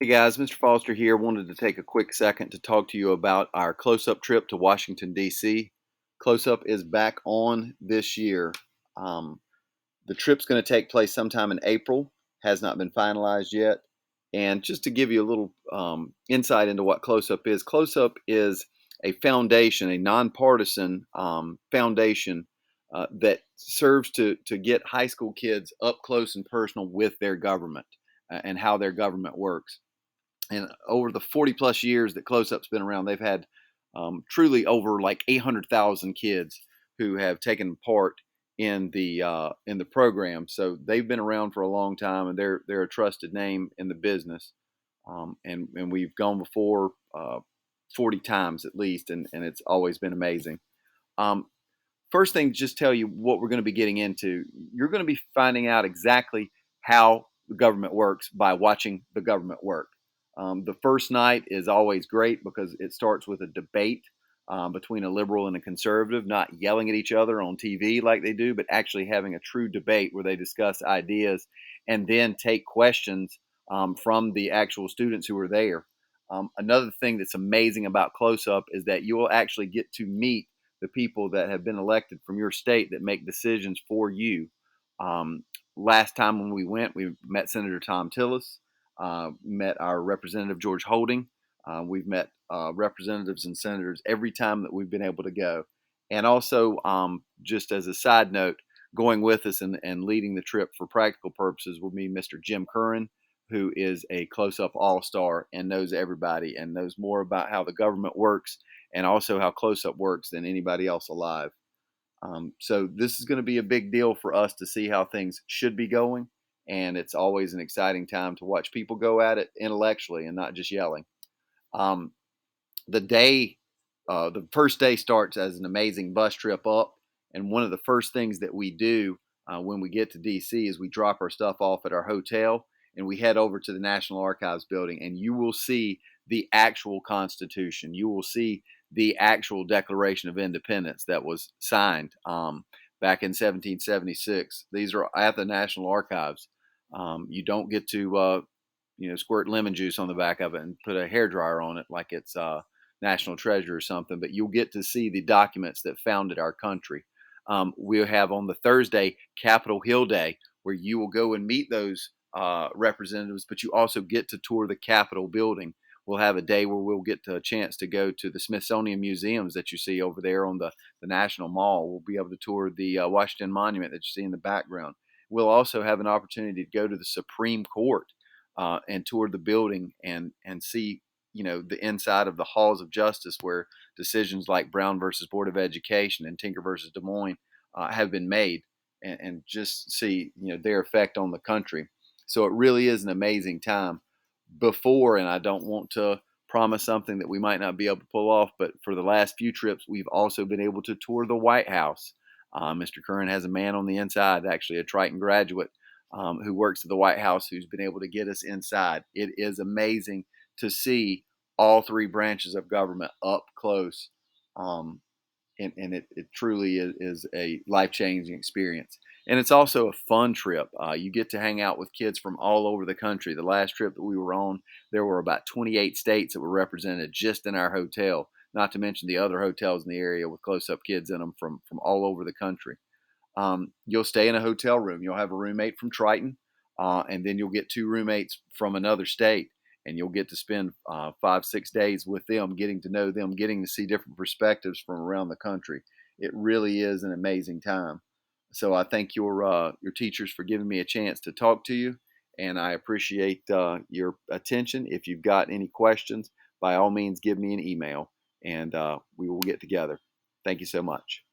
Hey guys, Mr. Foster here. Wanted to take a quick second to talk to you about our close-up trip to Washington, D.C. Close-up is back on this year. Um, the trip's going to take place sometime in April, has not been finalized yet. And just to give you a little insight into what Close Up is a foundation, a nonpartisan foundation that serves to get high school kids up close and personal with their government and how their government works. And over the 40 plus years that Close Up's been around, they've had truly over like 800,000 kids who have taken part in the program. So they've been around for a long time, and they're a trusted name in the business. And we've gone before 40 times at least, and it's always been amazing. Um, First thing, just tell you what we're going to be getting into. You're going to be finding out exactly how the government works by watching the government work. The first night is always great because it starts with a debate between a liberal and a conservative, not yelling at each other on TV like they do, but actually having a true debate where they discuss ideas and then take questions from the actual students who are there. Another thing that's amazing about Close Up is that you will actually get to meet the people that have been elected from your state that make decisions for you. Last time when we went, we met Senator Tom Tillis, met our Representative George Holding. We've met representatives and senators every time that we've been able to go. And also, just as a side note, going with us and leading the trip for practical purposes will be Mr. Jim Curran, who is a close up all star and knows everybody and knows more about how the government works and also how Close Up works than anybody else alive. So this is going to be a big deal for us to see how things should be going, and it's always an exciting time to watch people go at it intellectually and not just yelling. Um, the day, the first day starts as an amazing bus trip up, and one of the first things that we do when we get to DC is we drop our stuff off at our hotel and we head over to the National Archives building, and you will see the actual Constitution. You will see the actual Declaration of Independence that was signed back in 1776. These are at the National Archives. You don't get to squirt lemon juice on the back of it and put a hair dryer on it like it's national treasure or something, but you'll get to see the documents that founded our country. We'll have on the Thursday Capitol Hill Day, where you will go and meet those representatives, but you also get to tour the Capitol building. We'll have a day where we'll get a chance to go to the Smithsonian museums that you see over there on the National Mall. We'll be able to tour the Washington Monument that you see in the background. We'll also have an opportunity to go to the Supreme Court and tour the building and see the inside of the halls of justice where decisions like Brown versus Board of Education and Tinker versus Des Moines have been made, and just see their effect on the country. So it really is an amazing time. Before, and I don't want to promise something that we might not be able to pull off, but for the last few trips, we've also been able to tour the White House. Mr. Curran has a man on the inside, actually a Triton graduate, who works at the White House, who's been able to get us inside. It is amazing to see all three branches of government up close. Um, and it truly is a life changing experience. And it's also a fun trip. You get to hang out with kids from all over the country. The last trip that we were on, there were about 28 states that were represented just in our hotel, not to mention the other hotels in the area with close up kids in them from all over the country. You'll stay in a hotel room. You'll have a roommate from Triton, and then you'll get two roommates from another state, and you'll get to spend 5, 6 days with them, getting to know them, getting to see different perspectives from around the country. It really is an amazing time. So I thank your teachers for giving me a chance to talk to you, and I appreciate your attention. If you've got any questions, by all means, give me an email, and we will get together. Thank you so much.